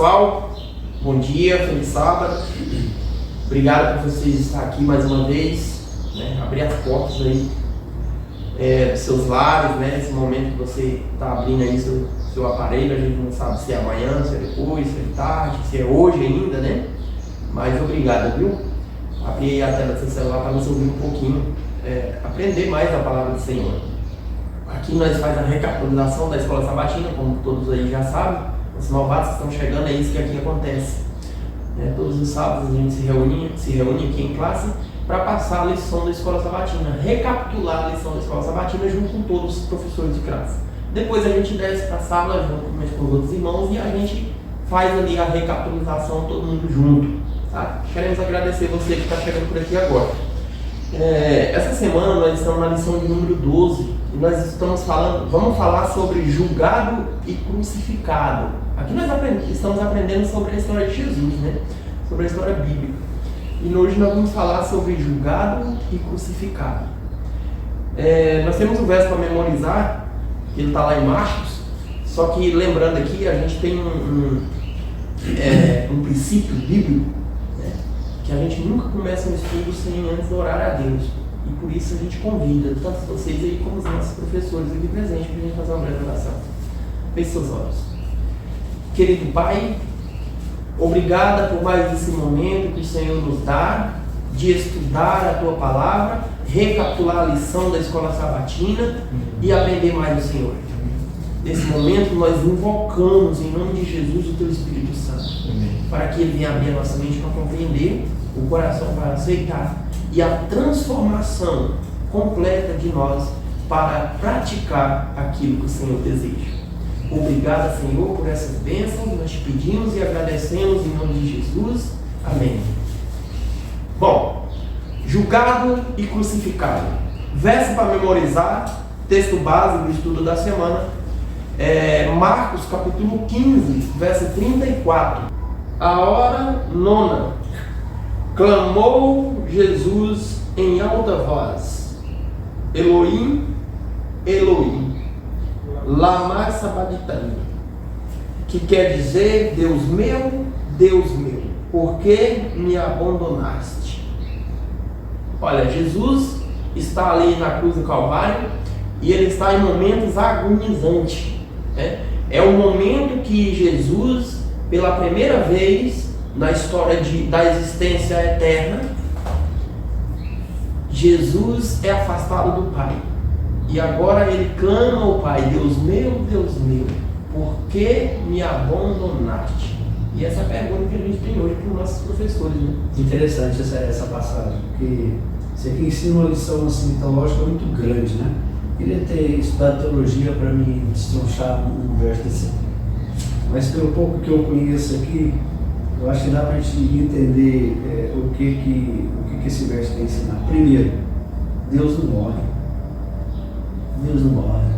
pessoal, bom dia, feliz sábado. Obrigado por vocês estarem aqui mais uma vez, né? Abrir as portas aí dos seus lares, né? Nesse momento que você está abrindo aí seu aparelho, a gente não sabe se é amanhã, se é depois, se é tarde, se é hoje ainda, né? Mas obrigado, viu? Abri aí a tela do seu celular para você ouvir um pouquinho, aprender mais a palavra do Senhor. Aqui nós faz a recapitulação da Escola Sabatina, como todos aí já sabem. Os novatos estão chegando, é isso que aqui acontece. Todos os sábados a gente se reúne aqui em classe para passar a lição da Escola Sabatina, recapitular a lição da Escola Sabatina junto com todos os professores de classe. Depois a gente desce para a sala junto com os outros irmãos e a gente faz ali a recapitulação todo mundo junto. Tá? Queremos agradecer você que está chegando por aqui agora. Essa semana nós estamos na lição de número 12 e nós vamos falar sobre julgado e crucificado. Aqui nós estamos aprendendo sobre a história de Jesus, né? Sobre a história bíblica. E hoje nós vamos falar sobre julgado e crucificado. Nós temos um verso para memorizar, que ele está lá em Marcos, só que lembrando aqui, a gente tem um princípio bíblico, né? Que a gente nunca começa um estudo sem antes orar a Deus. E por isso a gente convida tanto vocês aí como os nossos professores aqui presentes para a gente fazer uma breve oração. Feche seus olhos. Querido Pai, obrigada por mais esse momento que o Senhor nos dá de estudar a Tua Palavra, recapitular a lição da Escola Sabatina e aprender mais do Senhor. Nesse momento nós invocamos em nome de Jesus o Teu Espírito Santo, para que Ele venha abrir a nossa mente para compreender, o coração para aceitar e a transformação completa de nós para praticar aquilo que o Senhor deseja. Obrigado, Senhor, por essas bênçãos, nós te pedimos e agradecemos em nome de Jesus. Amém. Bom, julgado e crucificado. Verso para memorizar, texto base do estudo da semana, Marcos capítulo 15, verso 34. A hora nona, clamou Jesus em alta voz: Elohim, Elohim, lama sabachthani, que quer dizer: Deus meu, por que me abandonaste? Olha, Jesus está ali na cruz do Calvário e ele está em momentos agonizantes, né? É o momento que Jesus, pela primeira vez na história da existência eterna, Jesus é afastado do Pai. E agora ele clama ao Pai: Deus meu, por que me abandonaste? E essa é a pergunta que a gente tem hoje para os nossos professores, né? Interessante essa passagem, porque isso aqui ensina uma lição assim, teológica muito grande, né? Queria ter estudado teologia para me destronchar um verso desse aqui. Mas pelo pouco que eu conheço aqui, eu acho que dá para a gente entender o que esse verso tem a ensinar. Primeiro, Deus não morre. Deus não morre.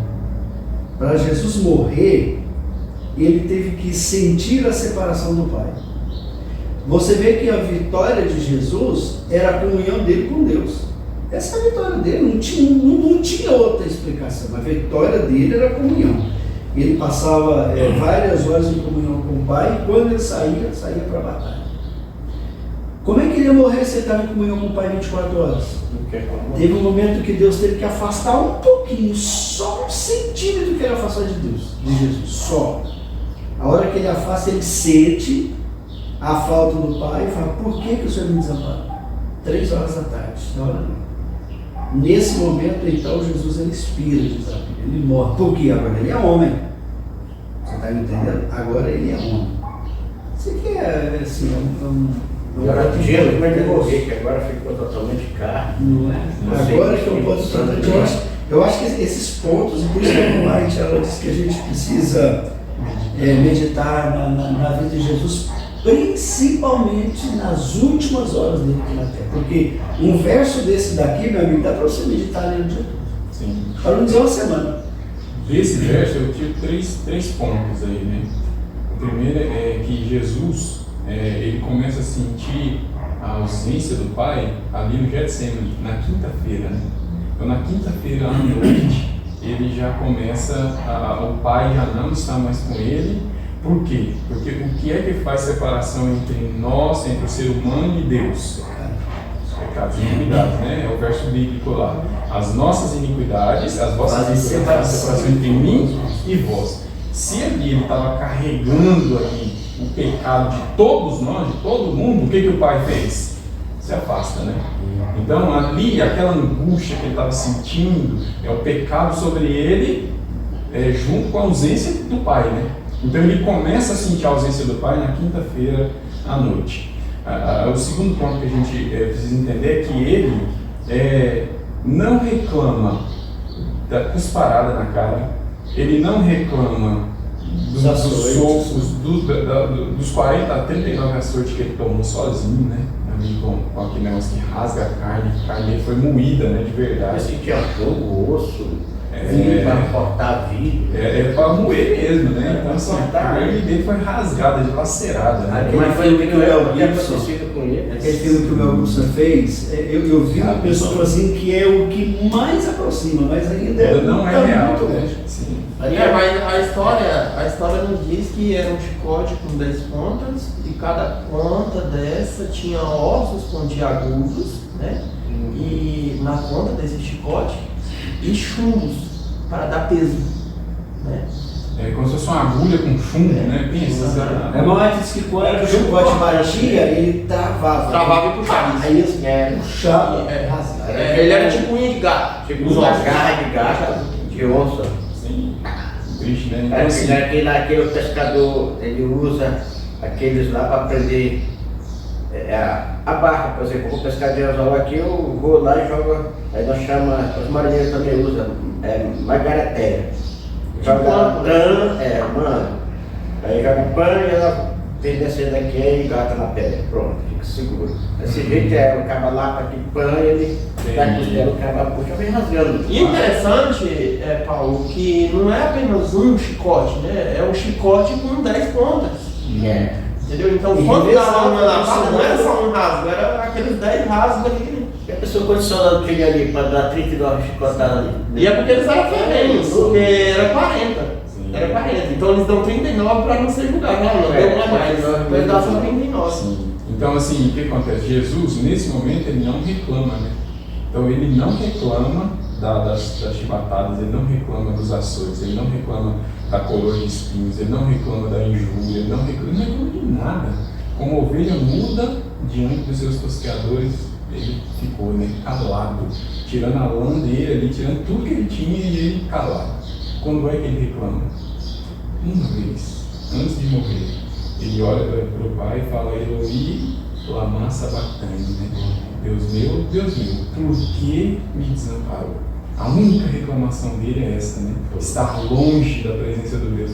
Para Jesus morrer, ele teve que sentir a separação do Pai. Você vê que a vitória de Jesus era a comunhão dele com Deus. Essa é a vitória dele, não tinha outra explicação. A vitória dele era a comunhão. Ele passava várias horas em comunhão com o Pai, e quando ele saía para a batalha. Como é que ele ia morrer se ele estava em comunhão com o Pai 24 horas? Teve um momento que Deus teve que afastar um pouquinho, só um centímetro que ele afastou de Deus, de Jesus, só. A hora que ele afasta, ele sente a falta do Pai e fala: por que o Senhor me desamparou? 3 horas da tarde, na hora não. Nesse momento, então, Jesus ele expira, ele morre. Por quê? Agora ele é homem. Você está me entendendo? Agora ele é homem. Isso aqui é assim, agora gelo, como é que morrer, que agora ficou totalmente carne. Não é? Agora que eu posso. Eu acho que esses pontos, e por isso que a White ela diz que a gente precisa meditar na vida de Jesus, principalmente nas últimas horas dele aqui na Terra. Porque um verso desse daqui, meu amigo, dá para você meditar nele o dia todo. Sim. Para não dizer uma semana. Desse verso eu tiro três pontos aí, né? O primeiro é que Jesus, ele começa a sentir a ausência do Pai ali no Getsemane, na quinta-feira, né? Então na quinta-feira à noite, ele já começa, o Pai já não está mais com ele, Por quê? Porque o que é que faz separação entre nós, entre o ser humano e Deus? Os pecados e iniquidades, né? É o verso bíblico lá. As nossas iniquidades, as vossas iniquidades, fazem separação entre mim e vós. Se ali ele estava carregando aqui o pecado de todos nós, de todo mundo, o que o Pai fez? Se afasta, né? Então ali, aquela angústia que ele estava sentindo, é o pecado sobre ele, junto com a ausência do Pai, né? Então ele começa a sentir a ausência do Pai na quinta-feira à noite. O segundo ponto que a gente precisa entender é que ele não reclama da cusparada na cara, ele não reclama dos 40 a 39 açoites que ele tomou sozinho, né? Ali com aquele negócio que rasga a carne dele foi moída, né? De verdade. Esse tinha fogo, osso, para cortar vidro. Para moer mesmo, né? Então assim, a carne dele foi rasgada, dilacerada, né? Aquele filme que o Mel Gibson, Aquele filme que o Mel Gibson fez, eu vi uma pessoa assim que é o que mais aproxima, mas ainda não é real, né? Sim. Mas a história nos diz que era um chicote com 10 pontas e cada ponta dessa tinha ossos pontiagudos, né? E na ponta desse chicote e chumbos para dar peso, né? É como se fosse uma agulha com chumbo, né? Pensa. A mamãe disse que quando o chicote batia, ele travava. Travava e puxava. Aí puxava. Ele era tipo unha de gato. Tipo uma garra de gato, de onça. Sim. Triste, né? Então, assim, aquele pescador, ele usa aqueles lá para prender a barca, por exemplo, o pescador aqui, eu vou lá e jogo, aí nós chamamos, os marinheiros também usam, magaretéia. Joga mano. Aí joga pano e ela vem descendo aqui e engata na pedra, pronto, fica seguro. Desse jeito o cabo lá para que pano e ele dá costela, o cabo puxa, vem rasgando. E interessante, Paulo, que não é apenas um chicote, né? É um chicote com 10 pontas. Entendeu? Então, quando dava uma lavada, não era só um rasgo, era aqueles 10 rasgos ali. E a pessoa condicionando aquele ali para dar 39 chicotadas ali. E é porque eles eram ferrenhos, porque era 40. Era 40. Então eles dão 39 para não ser julgado. Não deu uma mais. Então eles dão só 39. Sim. Então, assim, o que acontece? Jesus, nesse momento, ele não reclama, né? Então, ele não reclama das chibatadas, ele não reclama dos açoites, ele não reclama da coroa de espinhos, ele não reclama da injúria, ele não reclama de nada. Como ovelha muda diante dos seus tosqueadores, ele ficou, né, calado, tirando a lã dele ali, tirando tudo que ele tinha e ele calado. Quando é que ele reclama? Uma vez, antes de morrer, ele olha para o Pai e fala: Eloi, lama sabachthani, né? Deus meu, por que me desamparou? A única reclamação dele é essa, né? Estar longe da presença de Deus.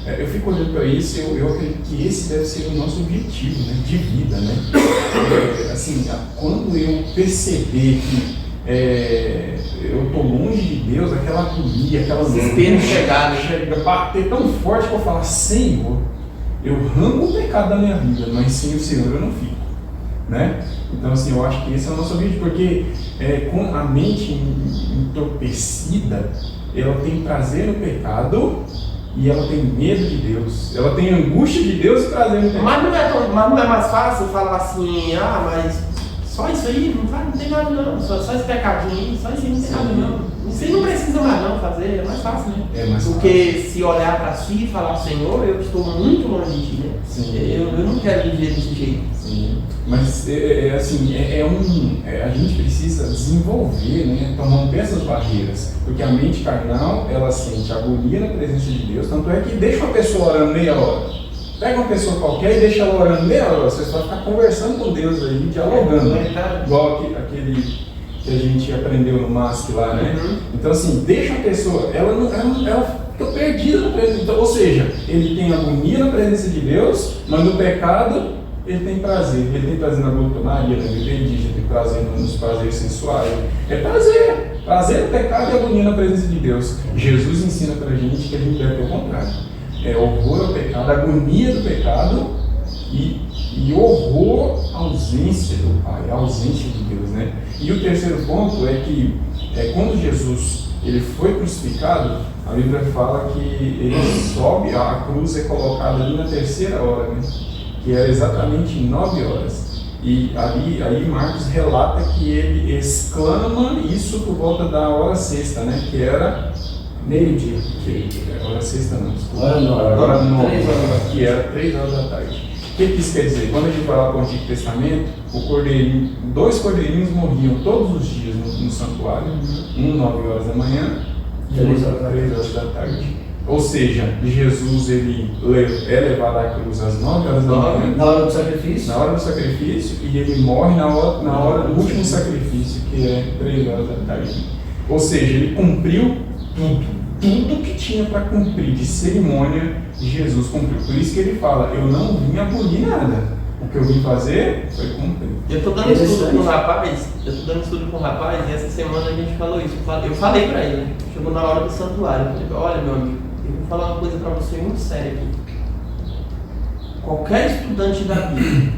Eu fico olhando para isso e eu acredito que esse deve ser o nosso objetivo, né, de vida, né? Assim, quando eu perceber que eu estou longe de Deus, aquela agonia, aquela desespero chega a bater tão forte que eu falo: Senhor, eu rango o pecado da minha vida, mas sem o Senhor eu não fico, né? Então, assim, eu acho que esse é o nosso objetivo, porque com a mente entorpecida, ela tem prazer no pecado e ela tem medo de Deus, ela tem angústia de Deus e prazer no pecado. Mas não é mais fácil falar assim: mas só isso aí não tem nada não, só esse pecadinho aí, só isso aí não tem nada não. Isso aí não precisa mais não fazer, é mais fácil, né? É mais do que fácil. Se olhar para si e falar: Senhor, eu estou muito longe de ti, né? Eu não quero viver desse jeito. Sim, mas assim, a gente precisa desenvolver, né, romper essas barreiras, porque a mente carnal, ela sente agonia na presença de Deus, tanto é que deixa uma pessoa orando meia hora, pega uma pessoa qualquer e deixa ela orando meia hora, você só ficar conversando com Deus aí, dialogando, igual aquele que a gente aprendeu no MASC lá, né? Então, assim, deixa a pessoa, ela fica perdida na presença, então, ou seja, ele tem agonia na presença de Deus, mas no pecado ele tem prazer na glutonaria, na vida indígena, tem prazer nos prazeres sensuais, prazer no pecado e agonia na presença de Deus. Jesus ensina pra gente que a gente deve ter o contrário, horror ao pecado, agonia do pecado e horror à ausência do Pai, à ausência de Deus, né? E o terceiro ponto é que quando Jesus ele foi crucificado, a Bíblia fala que ele sobe, a cruz é colocada ali na terceira hora, né? Que era exatamente 9 horas. E aí Marcos relata que ele exclama isso por volta da hora sexta, né? Que era Meio-dia. hora sexta não, desculpa. Hora 9, que era 3 horas da tarde. O que isso quer dizer? Quando a gente vai lá para o Antigo Testamento, dois cordeirinhos morriam todos os dias no santuário, um 9 horas da manhã e outro 3 horas da tarde. Ou seja, Jesus ele é levado à cruz às 9 horas da manhã, na hora do sacrifício. Na hora do sacrifício, e ele morre na hora do último sacrifício, que é 3 horas da tarde. Ou seja, ele cumpriu tudo que tinha para cumprir de cerimônia, Jesus cumpriu. Por isso que ele fala, eu não vim abolir nada. O que eu vim fazer foi cumprir. Eu estou dando estudo com o rapaz, e essa semana a gente falou isso. Eu falei para ele, chegou na hora do santuário, eu falei, olha meu amigo, eu vou falar uma coisa para você muito séria aqui. Qualquer estudante da Bíblia,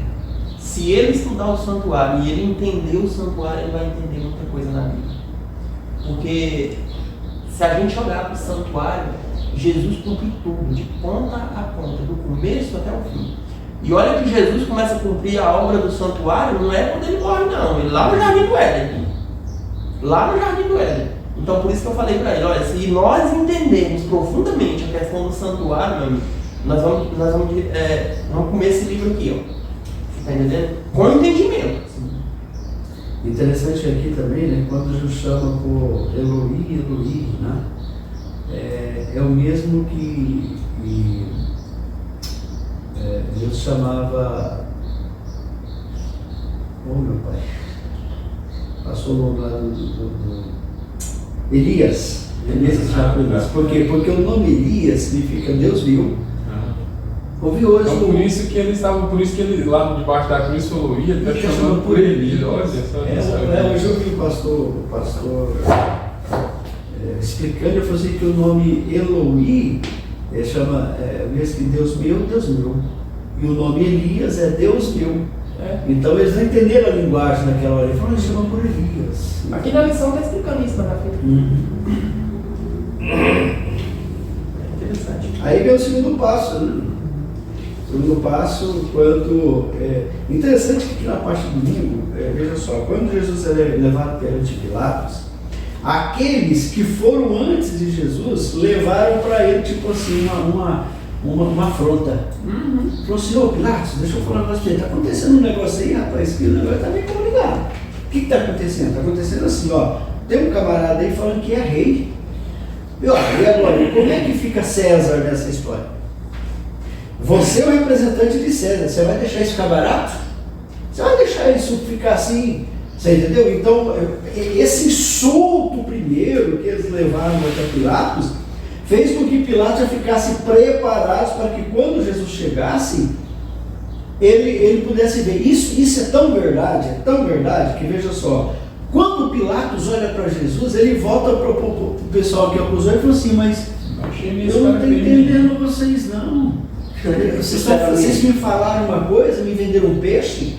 se ele estudar o santuário e ele entender o santuário, ele vai entender muita coisa na Bíblia. Porque se a gente olhar para o santuário, Jesus cumpre tudo, de ponta a ponta, do começo até o fim. E olha que Jesus começa a cumprir a obra do santuário, não é quando ele morre não, ele lá no Jardim do Éden. Lá no Jardim do Éden. Então por isso que eu falei para ele, olha, se nós entendermos profundamente a questão do santuário, meu amigo, nós vamos comer esse livro aqui, ó. Você está entendendo? Com entendimento. Interessante aqui também, né, quando Jesus chama por Eloi, Eloi, né, é o mesmo que Deus chamava, meu pai, passou o nome lá do Elias. Por quê? Porque o nome Elias significa Deus viu. Ouvi hoje. Então, por isso que ele lá debaixo da cruz falou, ia até chamando por Elias. Olha só. Hoje eu vi o pastor explicando, eu falei assim, que o nome Eloi chama mesmo que Deus meu. E o nome Elias é Deus meu. Então eles não entenderam a linguagem naquela hora. Ele falou, eles chamam por Elias. Aqui na lição está explicando isso, na frente. Interessante. Aí vem o segundo passo, né? O segundo passo, quando. Interessante que aqui na parte do domingo, veja só, quando Jesus é levado perante Pilatos, aqueles que foram antes de Jesus levaram para ele, tipo assim, uma afronta. Falou assim, ô Pilatos, deixa eu falar um negócio pra você, está acontecendo um negócio aí, rapaz, que o negócio está bem complicado. O que está acontecendo? Está acontecendo assim, ó, tem um camarada aí falando que é rei. E agora, como é que fica César nessa história? Você é o representante de César, você vai deixar isso ficar barato? Você vai deixar isso ficar assim? Você entendeu? Então, esse insulto primeiro que eles levaram até Pilatos, fez com que Pilatos já ficasse preparado para que quando Jesus chegasse, ele pudesse ver. Isso é tão verdade, que veja só, quando Pilatos olha para Jesus, ele volta para o pessoal que acusou e falou assim, mas eu não estou entendendo vocês não. Vocês me falaram uma coisa, me venderam um peixe,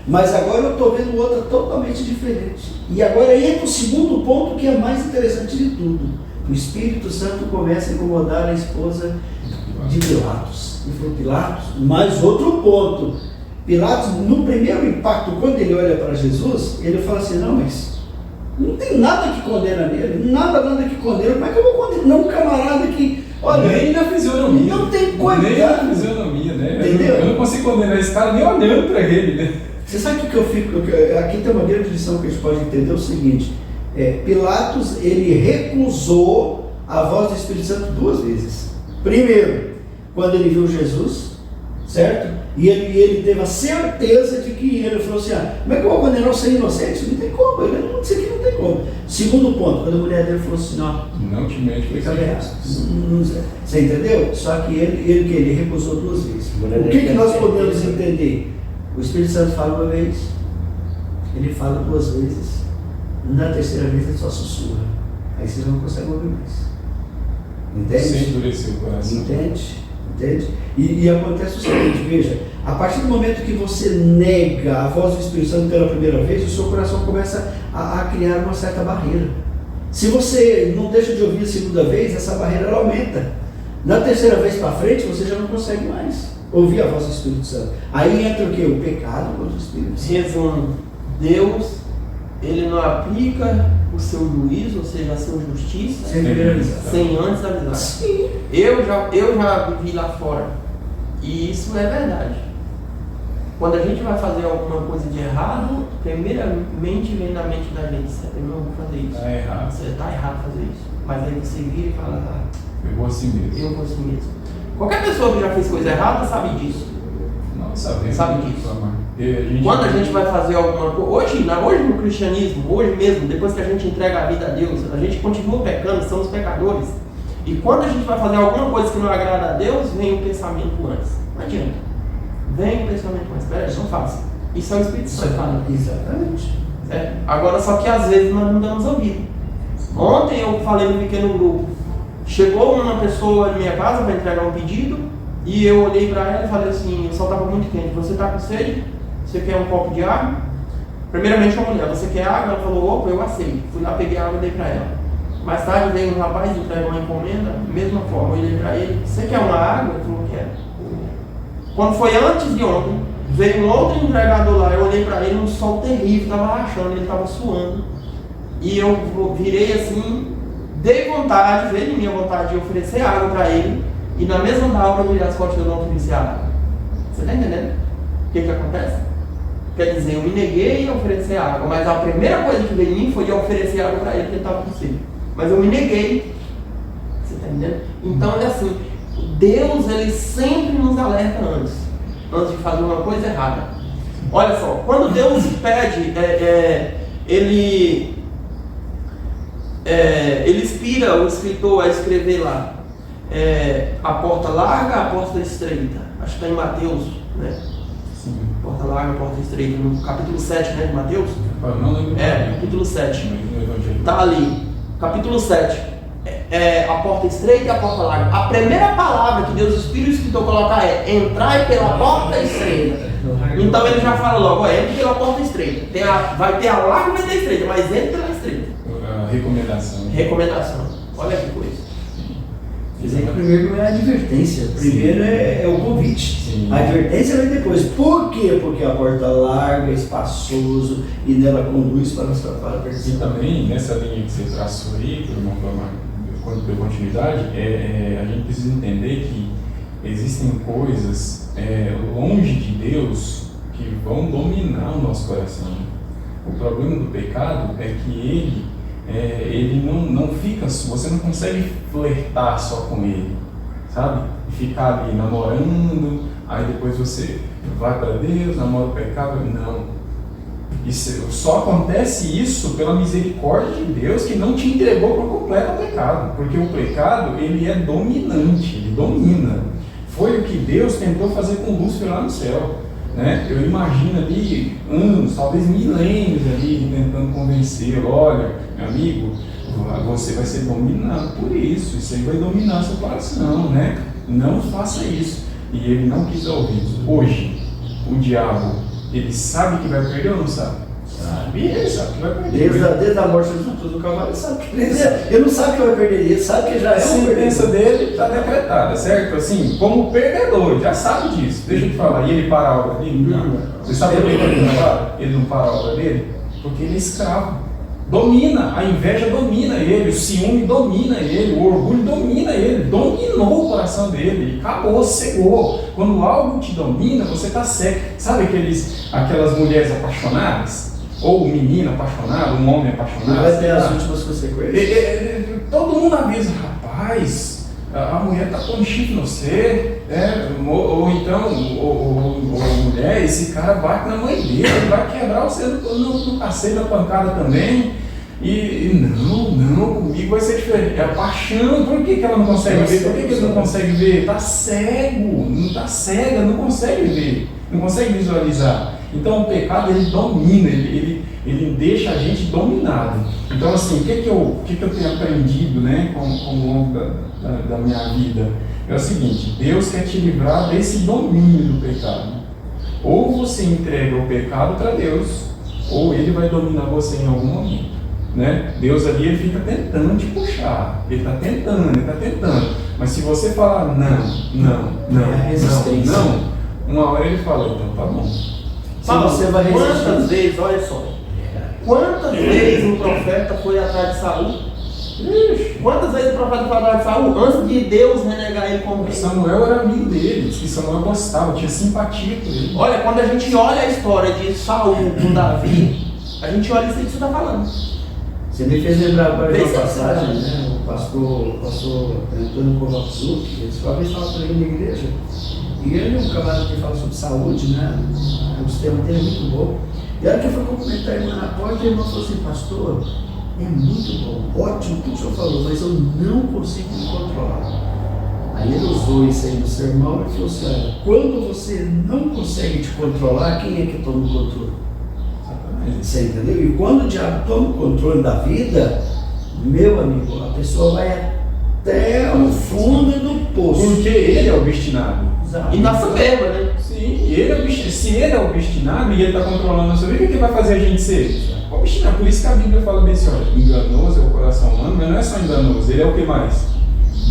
mas agora eu estou vendo outra totalmente diferente. E agora entra o segundo ponto que é mais interessante de tudo. O Espírito Santo começa a incomodar a esposa de Pilatos. Ele falou, Pilatos, mais outro ponto. Pilatos, no primeiro impacto, quando ele olha para Jesus, ele fala assim, não, mas não tem nada que condena nele, nada que condena. Como é que eu vou condenar um camarada que... Olha, nem na fisionomia. Não tem coisa. Nem na fisionomia, né? Entendeu? Eu não consigo condenar esse cara nem olhando para ele, né? Você sabe o que eu fico... Aqui tem uma grande lição que a gente pode entender, é o seguinte. Pilatos, ele recusou a voz do Espírito Santo 2 vezes. Primeiro, quando ele viu Jesus, certo? E ele teve a certeza de que ele falou assim, como é que eu vou condenar você inocente? Não tem como, isso aqui não tem como. Segundo ponto, quando a mulher dele falou assim, não te mente, fica bem. Você entendeu? Só que ele recusou 2 vezes. O que nós podemos entender? O Espírito Santo fala uma vez, ele fala 2 vezes, na terceira vez ele só sussurra. Aí você não consegue ouvir mais. Entende? Sem endurecer o coração. Entende? E acontece o seguinte, veja, a partir do momento que você nega a voz do Espírito Santo pela primeira vez, o seu coração começa a criar uma certa barreira. Se você não deixa de ouvir a segunda vez, essa barreira ela aumenta. Na terceira vez para frente, você já não consegue mais ouvir a voz do Espírito Santo. Aí entra o quê? O pecado contra o Espírito Santo. Resumo, Deus, ele não aplica o seu juízo, ou seja, a sua justiça, Sem avisar. sem antes avisar. Sim. Eu já vivi lá fora, e isso é verdade. Quando a gente vai fazer alguma coisa de errado, primeiramente vem na mente da gente, eu não vou fazer isso. Tá errado. Você está errado fazer isso. Mas aí você vira e fala, Eu vou assim mesmo. eu vou assim mesmo. Qualquer pessoa que já fez coisa errada sabe disso. Não, sabe disso. Quando Quando a gente vai fazer alguma coisa, hoje no cristianismo, hoje mesmo, depois que a gente entrega a vida a Deus, a gente continua pecando, somos pecadores. E quando a gente vai fazer alguma coisa que não agrada a Deus, vem o pensamento antes. Não adianta. Vem o pensamento antes. Peraí, não faça. Isso é o Espírito Santo falando. Exatamente. Agora, só que às vezes nós não damos ouvido. Ontem eu falei no pequeno grupo. Chegou uma pessoa em minha casa para entregar um pedido e eu olhei para ela e falei assim, o sol estava muito quente, você está com sede? Você quer um copo de água? Primeiramente a mulher, você quer água? Ela falou, opa, eu aceito. Fui lá, peguei a água e dei para ela. Mais tarde veio um rapaz e entregou uma encomenda, mesma forma, eu olhei para ele, você quer uma água? Ele falou, quero. Quando foi antes de ontem, veio um outro entregador lá, eu olhei para ele, um sol terrível, estava rachando, ele estava suando. E eu virei assim, dei vontade, veio em minha vontade de oferecer água para ele, e na mesma hora eu virei as costas e eu não ofereci água. Você está entendendo? O que acontece? Quer dizer, eu me neguei a oferecer água, mas a primeira coisa que veio em mim foi de oferecer água para ele, porque ele estava com sede. Mas eu me neguei. Você está entendendo? Então é assim, Deus ele sempre nos alerta antes de fazer uma coisa errada. Olha só, quando Deus pede, ele inspira o escritor a escrever lá, a porta larga, a porta estreita. Acho que está em Mateus, né? Sim. Porta larga, porta estreita, no capítulo 7, né, de Mateus? Não lembro. Capítulo 7. No Evangelho. Está ali, capítulo 7. A porta estreita e a porta larga. A primeira palavra que Deus inspira o escritor a colocar é entrai pela porta estreita. Então ele já fala logo, entre pela porta estreita. Vai ter a larga e vai ter a estreita, mas entre pela estreita. Recomendação. Recomendação. Olha que coisa. Dizer que primeiro é a advertência, primeiro é o convite. Sim. A advertência vem depois. Por quê? Porque a porta larga, espaçoso e nela conduz para a E perdição. também, nessa linha que você traçou aí, quando deu continuidade, a gente precisa entender que existem coisas longe de Deus que vão dominar o nosso coração. O problema do pecado é que ele não fica, você não consegue flertar só com ele, sabe? E ficar ali namorando, aí depois você vai para Deus, namora o pecado, não. Só acontece isso pela misericórdia de Deus que não te entregou por completo ao pecado, porque o pecado ele é dominante, ele domina. Foi o que Deus tentou fazer com Lúcifer lá no céu, né? Eu imagino ali anos, talvez milênios ali tentando convencê-lo, olha, meu amigo, você vai ser dominado por isso aí vai dominar seu coração, né? Não faça isso. E ele não quis ouvir. Hoje, o diabo, ele sabe que vai perder ou não sabe? Sabe, ele sabe que vai perder. Desde a morte do cavalo, ele sabe que ele não sabe que vai perder, ele sabe que já é A um sentença perdedor. dele está decretada, certo? Assim, como perdedor, ele já sabe disso. Deixa eu te falar, e ele para a obra dele? Não. Você sabe por que ele não para? Ele não para a obra dele? Porque ele é escravo. Domina, a inveja domina ele, o ciúme domina ele, o orgulho domina ele, dominou o coração dele, acabou, cegou. Quando algo te domina, você está cego. Sabe aquelas mulheres apaixonadas? Ou um menino apaixonado, um homem apaixonado? Vai ter as últimas consequências. Todo mundo avisa, rapaz, a mulher está com chifre no você, ou então, ou mulher, esse cara bate na mãe dele, vai quebrar você no cacete da pancada também. E não, comigo vai ser diferente. É a paixão, por que ela não consegue ver? Por que ele não consegue ver? Está cego, não está cega, não consegue ver, não consegue visualizar. Então o pecado ele domina, ele deixa a gente dominado. Então assim, o que eu tenho aprendido, né, com o longo da minha vida? É o seguinte, Deus quer te livrar desse domínio do pecado. Ou você entrega o pecado para Deus, ou ele vai dominar você em algum momento. né? Deus ali ele fica tentando te puxar, ele está tentando. Mas se você falar não, uma hora ele fala, então tá bom. Paulo, você vai resistir. quantas vezes, olha só, quantas vezes o profeta foi atrás de Saul? Quantas vezes o profeta foi atrás de Saul antes de Deus renegar ele como rei? Samuel era amigo dele, que Samuel gostava, tinha simpatia por ele. Olha, quando a gente olha a história de Saul com Davi, a gente olha isso aí que você está falando. Você me fez lembrar agora de uma Precisa. passagem, né? O pastor Antônio Kovacsuk, ele uma vez estava pregando na igreja, e ele é um camarada que fala sobre saúde, né? O sistema dele é muito bom. E a hora que eu fui cumprimentar a irmã na porta, a irmã falou assim, pastor, é muito bom, ótimo tudo que o senhor falou, mas eu não consigo me controlar. Aí ele usou isso aí no sermão e falou assim, olha, quando você não consegue te controlar, quem é que toma o controle? Você entendeu? E quando o diabo toma o controle da vida, meu amigo, a pessoa vai até o fundo do poço. Porque ele é obstinado. Exato. E na soberba, né? Sim, se ele é obstinado e ele está controlando a sua vida, o que vai fazer a gente ser? Obstinado. Por isso que a Bíblia fala bem assim, olha, enganoso é o coração humano, mas não é só enganoso, ele é o que mais?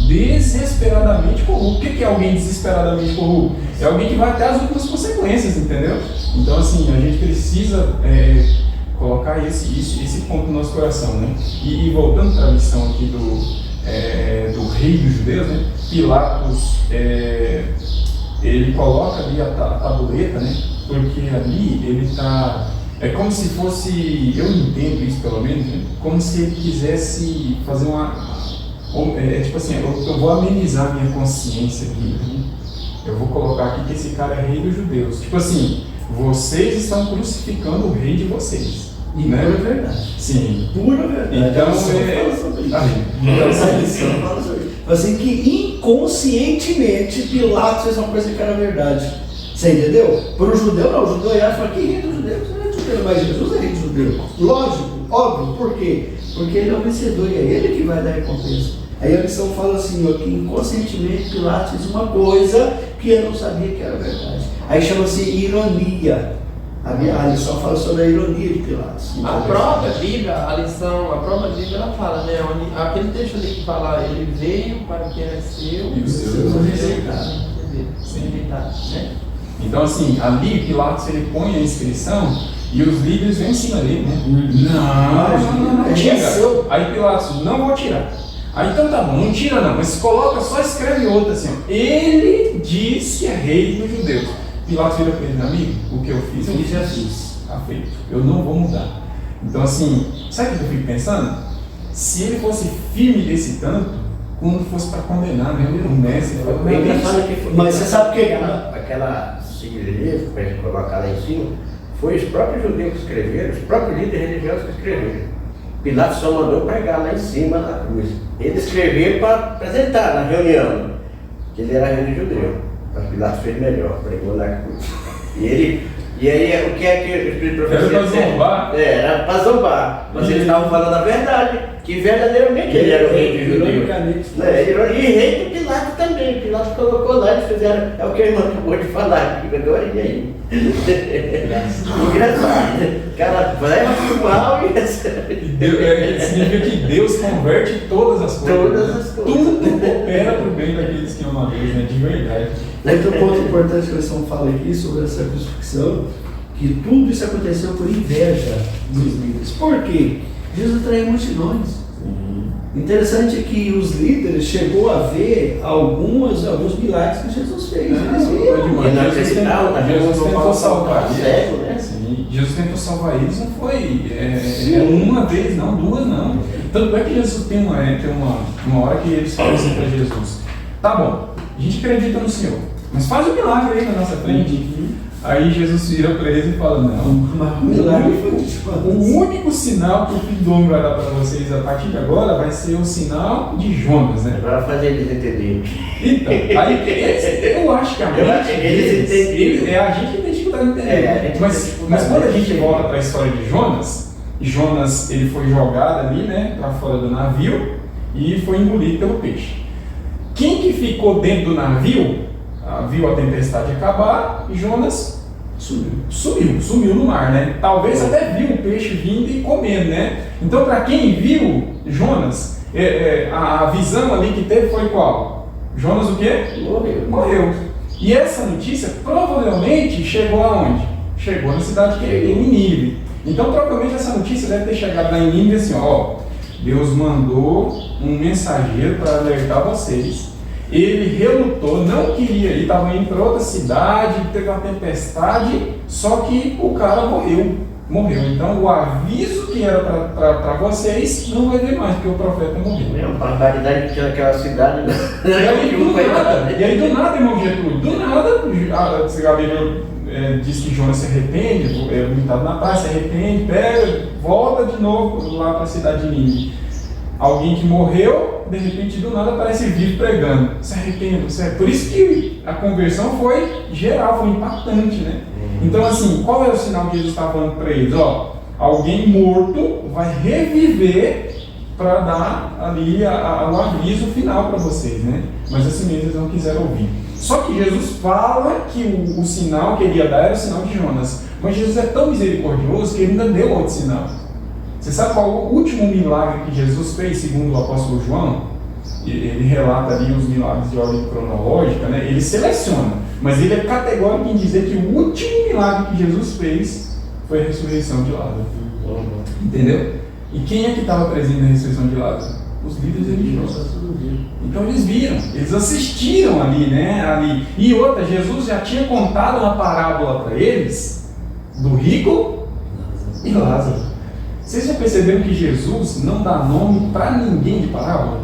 Desesperadamente corrupto. O que é alguém desesperadamente corrupto? É alguém que vai até as últimas consequências, entendeu? Então, assim, a gente precisa colocar esse ponto no nosso coração, né? E voltando para a lição aqui do rei dos judeus, né? Pilatos, ele coloca ali a tabuleta, né? Porque ali ele está... É como se fosse, eu entendo isso pelo menos, né? Como se ele quisesse fazer tipo assim, eu vou amenizar minha consciência aqui, né? Eu vou colocar aqui que esse cara é rei dos judeus. Tipo assim, vocês estão crucificando o rei de vocês. E né? pura verdade. Sim. Pura verdade. Então, fala sobre isso. então, Essa lição fala sobre isso. Assim que inconscientemente Pilatos fez uma coisa que era verdade. Você entendeu? Para o judeu não, o judeu ia falar que rei dos judeus não é judeu, mas Jesus é rei dos judeus. Lógico, óbvio, por quê? Porque ele é o vencedor e é ele que vai dar recompensa. Aí a lição fala assim, ó, que inconscientemente Pilatos fez uma coisa que eu não sabia que era verdade. Aí chama-se ironia. A lição fala sobre a ironia de Pilatos. A própria Bíblia, a própria Bíblia, ela fala, né? Aquele texto ali que fala, ele veio para que era seu, E os seus não rejeitaram. né? Então, assim, ali Pilatos ele põe a inscrição e os líderes vêm em cima dele, né? Não, tira. Aí Pilatos, não vou tirar. Aí então tá bom, não tira não, mas coloca, só escreve outra assim, ó. Ele diz que é rei dos judeus. Pilatos vira para ele, amigo, o que eu fiz? Eu já fiz. Tá feito, eu não vou mudar. Então, assim, sabe o que eu fico pensando? Se ele fosse firme desse tanto, quando fosse para condenar, né? O mestre falou, O engraçado é que foi, Mas você sabe que aquela sigla para gente colocar lá em cima, foi os próprios judeus que escreveram, os próprios líderes religiosos que escreveram. Pilatos só mandou pregar lá em cima na cruz. Ele escreveu para apresentar na reunião que ele era rei judeu. Mas Pilatos fez melhor, pregou na cruz. E aí, o que é que o Espírito Profecia era para zombar? Era para zombar. Mas eles estavam falando a verdade, que verdadeiramente ele era o rei de judeu. E rei do Pilatos também. Pilatos colocou lá, eles fizeram. É o que a irmã acabou de falar, que agora e aí. Engraçado. O cara vai pro mal e significa que Deus converte todas as coisas. Todas as coisas. Tudo coopera para o bem daqueles que amam a Deus, né? De verdade. Outro ponto importante que a lição fala aqui sobre essa crucifixão, que tudo isso aconteceu por inveja dos líderes. Por quê? Jesus atraiu multidões. Interessante é que os líderes chegou a ver alguns milagres que Jesus fez. Jesus tentou salvar cego, né? Sim, Jesus tentou salvar eles, não foi uma vez, não, duas não. Tanto é que Jesus tem uma hora que eles falam assim para Jesus: tá bom, a gente acredita no Senhor, mas faz um milagre aí na nossa frente. Aí Jesus vira para eles e fala: não, o único sinal que o Filho do Homem vai dar para vocês a partir de agora vai ser o sinal de Jonas, né? Agora fazer eles entenderem. Então, aí eu acho que a gente que tem dificuldade de entender. Mas quando a gente volta para a história de Jonas ele foi jogado ali, né, para fora do navio e foi engolido pelo peixe. Quem que ficou dentro do navio, viu a tempestade acabar, e Jonas Sumiu no mar, né? Talvez até viu o peixe vindo e comendo, né? Então, para quem viu Jonas, a visão ali que teve foi qual? Jonas o quê? Morreu. E essa notícia provavelmente chegou aonde? Chegou na cidade que é Nínive. Então, provavelmente essa notícia deve ter chegado lá em Nínive assim, ó, Deus mandou um mensageiro para alertar vocês. Ele relutou, não queria ir, estava indo para outra cidade, teve uma tempestade, só que o cara morreu. Então o aviso que era para vocês não vai vir mais, porque o profeta morreu. É uma barbaridade que tinha naquela cidade, né? E aí do nada, irmão Getúlio, do nada, a Bíblia diz que Jonas se arrepende, é vomitado na praia, se arrepende, pega, volta de novo lá para a cidade de Nínive. Alguém que morreu, de repente do nada aparece vivo pregando. Se arrependa. Por isso que a conversão foi geral, foi impactante, né? Então assim, qual era o sinal que Jesus estava falando para eles? Ó, alguém morto vai reviver para dar ali o aviso final para vocês, né? Mas assim mesmo eles não quiseram ouvir. Só que Jesus fala que o sinal que ele ia dar era o sinal de Jonas. Mas Jesus é tão misericordioso que ele ainda deu outro sinal. Você sabe qual o último milagre que Jesus fez, segundo o apóstolo João? Ele relata ali os milagres de ordem cronológica, né? Ele seleciona, mas ele é categórico em dizer que o último milagre que Jesus fez foi a ressurreição de Lázaro. Entendeu? E quem é que estava presente na ressurreição de Lázaro? Os líderes religiosos. Então eles viram, eles assistiram ali, né? E outra, Jesus já tinha contado uma parábola para eles do rico e Lázaro. Vocês já perceberam que Jesus não dá nome para ninguém de parábola?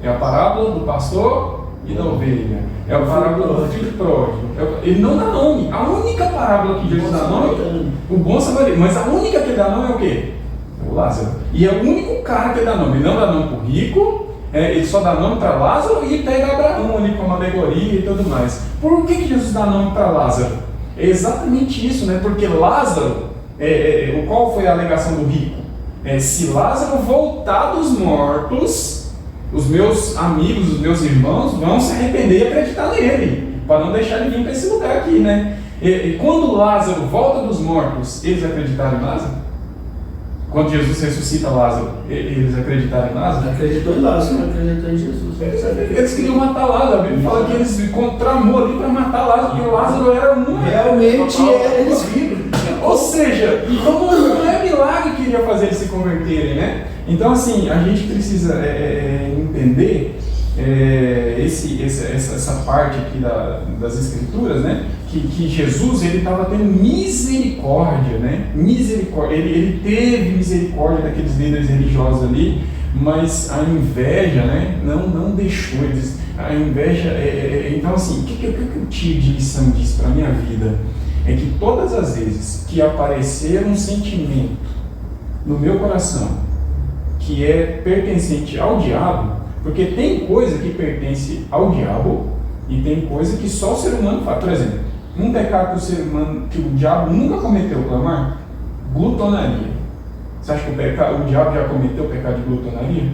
É a parábola do pastor e da ovelha. É a parábola do filho pródigo. Ele não dá nome. A única parábola que Jesus dá nome, o bom samaritano. Mas a única que dá nome é o quê? É o Lázaro. E é o único cara que dá nome. Ele não dá nome para o rico, ele só dá nome para Lázaro e pega Abraão ali como alegoria e tudo mais. Por que Jesus dá nome para Lázaro? É exatamente isso, né? Porque Lázaro, qual foi a alegação do rico? Se Lázaro voltar dos mortos, os meus amigos, os meus irmãos vão se arrepender e acreditar nele, para não deixar ele vir para esse lugar aqui, né? E quando Lázaro volta dos mortos, eles acreditaram em Lázaro? Quando Jesus ressuscita Lázaro, eles acreditaram em Lázaro? Acreditou em Lázaro, não acreditou em Jesus. Eles queriam matar Lázaro. Ele fala que eles tramou ali para matar Lázaro, porque Lázaro era um. Realmente eles viram. Ou seja, então não é milagre que iria fazer eles se converterem, né? Então, assim, a gente precisa entender essa parte aqui das Escrituras, né? Que Jesus, ele estava tendo misericórdia, né? Misericórdia. Ele teve misericórdia daqueles líderes religiosos ali, mas a inveja, né? Não deixou eles. A inveja, então assim, o que eu tiro de lição disso para a minha vida? É que todas as vezes que aparecer um sentimento no meu coração que é pertencente ao diabo, porque tem coisa que pertence ao diabo e tem coisa que só o ser humano faz. Por exemplo, um pecado que o diabo nunca cometeu, clamar, glutonaria. Você acha que o diabo já cometeu o pecado de glutonaria?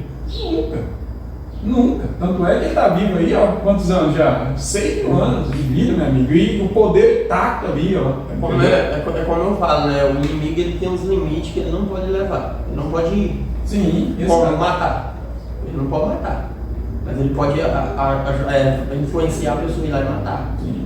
Nunca. Tanto é que ele está vivo aí, ó, quantos anos já? 6 mil anos de vida, meu amigo, e o poder intacto ali, ó. Como eu falo, né? O inimigo ele tem uns limites que ele não pode levar. Ele não pode ir. Sim, matar. Ele não pode matar. Mas ele pode influenciar a pessoa a ir lá e matar. Sim.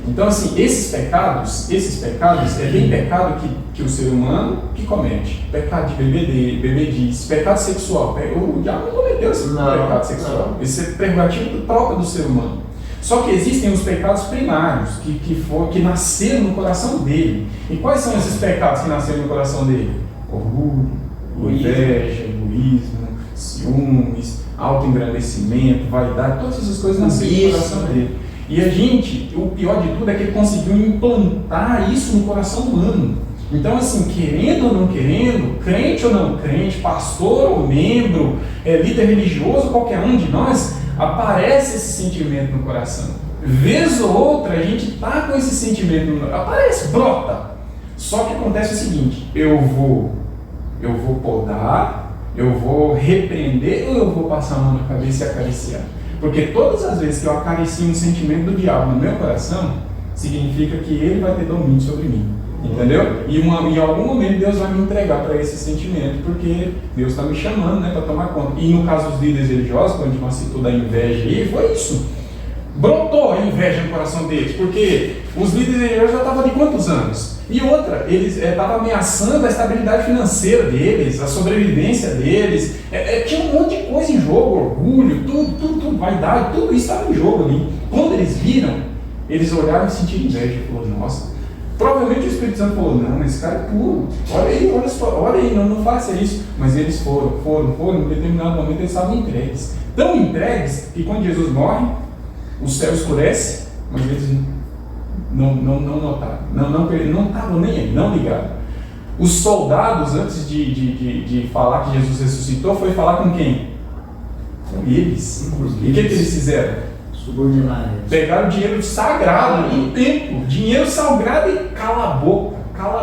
Então, assim, esses pecados é bem pecado que o ser humano que comete. Pecado de bebedice, pecado sexual. O diabo não cometeu esse pecado sexual. Não. Esse é prerrogativo próprio do ser humano. Só que existem os pecados primários que nasceram no coração dele. E quais são esses pecados que nasceram no coração dele? Orgulho, inveja, egoísmo, ciúmes, autoengrandecimento, vaidade, todas essas coisas nasceram no coração dele. E a gente, o pior de tudo é que ele conseguiu implantar isso no coração humano. Então, assim, querendo ou não querendo, crente ou não crente, pastor ou membro, líder religioso, qualquer um de nós, aparece esse sentimento no coração. Vez ou outra, a gente está com esse sentimento, aparece, brota. Só que acontece o seguinte, eu vou podar, eu vou repreender ou eu vou passar a mão na cabeça e acariciar? Porque todas as vezes que eu acaricio um sentimento do diabo no meu coração, significa que Ele vai ter domínio sobre mim. Entendeu? E em algum momento Deus vai me entregar para esse sentimento, porque Deus está me chamando, né, para tomar conta. E no caso dos líderes religiosos, quando a gente citou da inveja aí, foi isso. Brotou a inveja no coração deles, porque os líderes religiosos já estavam de quantos anos? E outra, eles estavam ameaçando a estabilidade financeira deles, a sobrevivência deles, tinha um monte de coisa em jogo, orgulho, tudo, vaidade, tudo isso estava em jogo ali. Quando eles viram, eles olharam e sentiram inveja e falaram, nossa, provavelmente o Espírito Santo falou, não, esse cara é puro, olha aí, não faça isso. Mas eles foram, em determinado momento eles estavam entregues. Tão entregues que quando Jesus morre, o céu escurece, mas eles não notaram, não estavam nem aí, não ligaram. Os soldados, antes de falar que Jesus ressuscitou, foi falar com quem? Com eles. E o que eles fizeram? Subordinar. Pegaram dinheiro sagrado no templo, dinheiro sagrado e cala a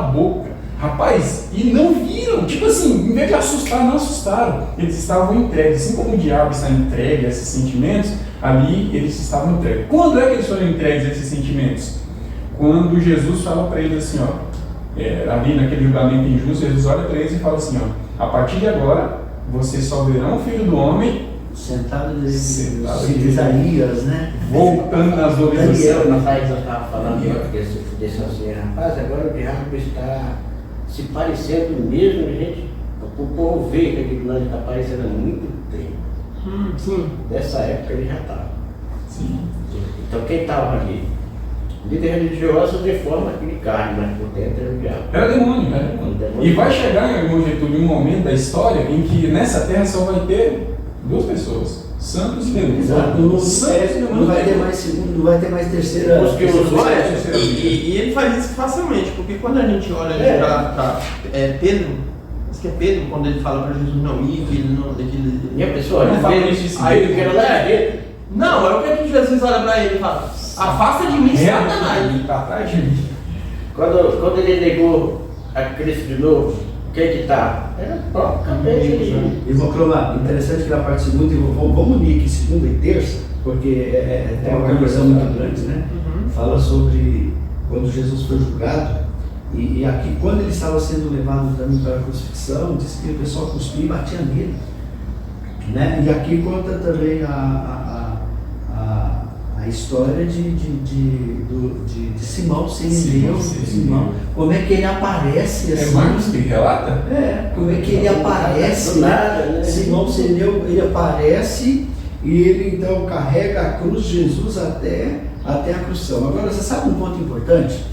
boca. Rapaz, e não viram, tipo assim, em vez de assustar, não assustaram. Eles estavam entregues, assim como o diabo está entregue a esses sentimentos, ali eles estavam entregues. Quando é que eles foram entregues a esses sentimentos? Quando Jesus fala para eles assim, ali naquele julgamento injusto, Jesus olha para eles e fala assim, a partir de agora, vocês só verão o Filho do Homem sentado de Isaías, né? Voltando nas dores do Daniel, céu. rapaz, eu estava falando desse assim, rapaz, agora o diabo está se parecendo mesmo, gente, o povo vê que aquele lá está parecendo há muito tempo. Sim. Dessa época ele já estava. Sim. Então quem estava ali? Líder religioso de forma de carne, mas por dentro era o diabo. Era demônio, né? E vai chegar em algum Getúlio um momento da história em que nessa terra só vai ter duas pessoas, santos e demônios. Exato, não vai ter mais segundo, não vai ter mais terceira. E ele faz isso facilmente, porque quando a gente olha para Pedro, acho que é Pedro, quando ele fala para Jesus não ir, que ele não. E a pessoa Não não fala vê isso de si aí mesmo. porque ela é dele. Não, é o que Jesus olha para ele e fala: afasta de mim, Satanás. Está atrás de mim. Quando ele negou a Cristo de novo, quem que está? Era a própria cabeça dele. E vou clamar, interessante que na parte segunda, vamos unir aqui segunda e terça, porque tem uma conversão muito grande, né? Fala sobre quando Jesus foi julgado, e aqui, quando ele estava sendo levado também para a crucifixão, disse que o pessoal cuspia e batia nele, né? E aqui conta também a história de Simão, Simão, como é que ele aparece assim. É Marcos que relata? Como é que ele aparece, Do nada, né? Simão Sirineu, ele aparece e ele então carrega a cruz de Jesus até a crucificação. Agora, você sabe um ponto importante?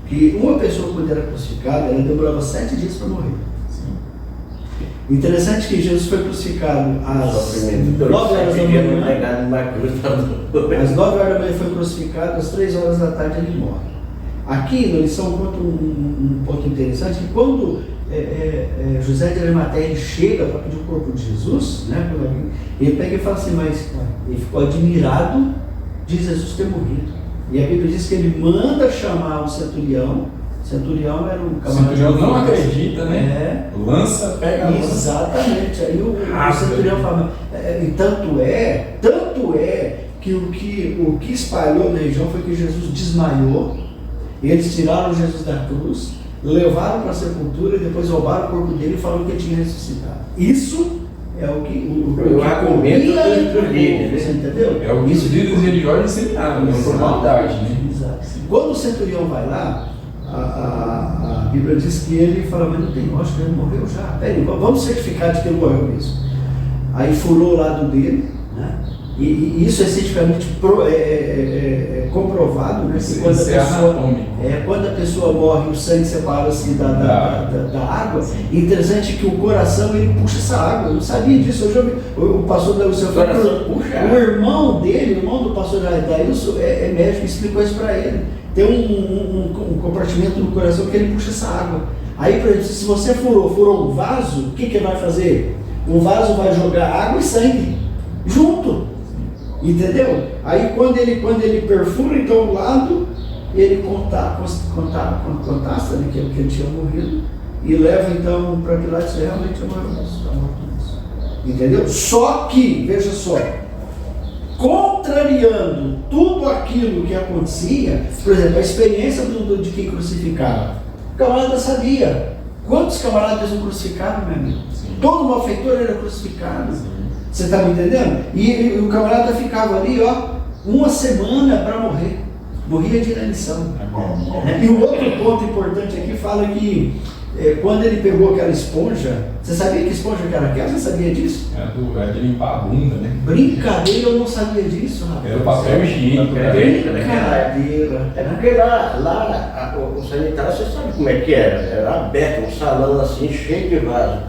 Que uma pessoa, quando era crucificada, ela demorava 7 dias para morrer. Interessante que Jesus foi crucificado às 9 horas da manhã. Às 9 horas da manhã foi crucificado, às 3 horas da tarde ele morre. Aqui na lição conta um ponto interessante, que quando José de Arimateia ele chega para pedir o corpo de Jesus, né, ele pega e fala assim, mas ele ficou admirado de Jesus ter morrido. E a Bíblia diz que ele manda chamar o centurião. Centurião era um camarada. Centurião não acredita, né? Lança, pega a lança. Exatamente. Aí o centurião fala, e tanto é que o que espalhou na região foi que Jesus desmaiou, eles tiraram Jesus da cruz, levaram para a sepultura e depois roubaram o corpo dele e falaram que ele tinha ressuscitado. Isso é o que argumento do líder, você entendeu? É o que os líderes religiosos ensinaram, né? Por maldade, né? Exato. Quando o centurião vai lá, a Bíblia diz que ele fala, mas não tem lógica, ele morreu já. Peraí, vamos certificar de que ele morreu mesmo. Aí furou o lado dele, né? E isso é cientificamente comprovado, né? Que quando a pessoa morre, o sangue separa-se da água. E interessante que o coração ele puxa essa água. Eu não sabia disso. Eu já vi, o pastor o irmão dele, o irmão do pastor Dailson, é médico, explicou isso para ele. Tem um compartimento no coração que ele puxa essa água. Aí, por exemplo, se você furou um vaso, o que ele vai fazer? O vaso vai jogar água e sangue junto. Entendeu? Aí quando ele perfura então o lado, ele contasta né, que ele tinha morrido e leva então para Pilatos e realmente morreu. Entendeu? Só que, veja só, contrariando tudo aquilo que acontecia. Por exemplo, a experiência de quem crucificava. O camarada sabia. Quantos camaradas não crucificaram, meu amigo? Sim. Todo malfeitor era crucificado. Sim. Você está me entendendo? E o camarada ficava ali, ó, uma semana para morrer. Morria de inanição. E o outro ponto importante aqui fala que quando ele pegou aquela esponja, você sabia que esponja que era aquela? Você sabia disso? É de limpar a bunda, né? Brincadeira, eu não sabia disso, rapaz. Era o papel higiênico, né? Brincadeira. É porque lá o sanitário, você sabe como é que era aberto, um salão assim, cheio de vaso.